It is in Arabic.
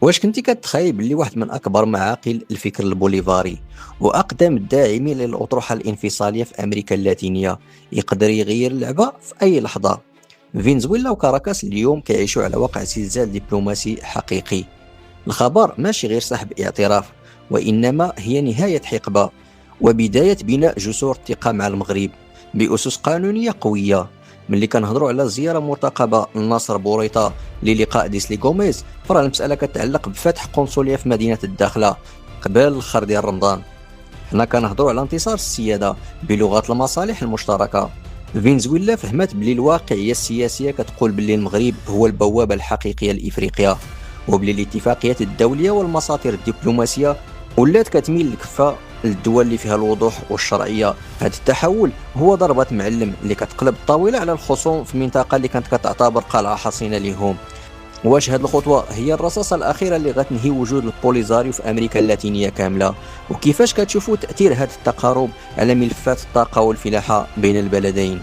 واش كنتي كتخيل بلي واحد من أكبر معاقل الفكر البوليفاري وأقدم الداعمين للأطروحة الانفصالية في أمريكا اللاتينية يقدر يغير اللعبة في أي لحظة؟ فنزويلا وكاراكاس اليوم كيعيشوا على وقع زلزال دبلوماسي حقيقي. الخبر ماشي غير سحب اعتراف، وإنما هي نهاية حقبة وبداية بناء جسور الثقة مع المغرب بأسس قانونية قوية. ملي كنهضروا على زيارة مرتقبة لناصر بوريطة للقاء ديسلي غوميز، فراه المسألة كتعلق بفتح قنصلية في مدينة الداخلة قبل الخر ديال رمضان. حنا كنهضروا على انتصار السيادة بلغة المصالح المشتركة. فنزويلا فهمت بلي الواقعية السياسية كتقول بلي المغرب هو البوابة الحقيقية لإفريقيا، وبلي الاتفاقيات الدولية والمساطر الدبلوماسية ولات كتميل الكفة للدول اللي فيها الوضوح والشرعية. هذا التحول هو ضربة معلم اللي كتقلب الطاولة على الخصوم في منطقة اللي كانت كتعتبر قلعة حصينة لهم. واش هاد الخطوة هي الرصاصة الأخيرة اللي غتنهي وجود البوليزاريو في أمريكا اللاتينية كاملة؟ وكيفاش كتشوفوا تأثير هذا التقارب على ملفات الطاقة والفلاحة بين البلدين؟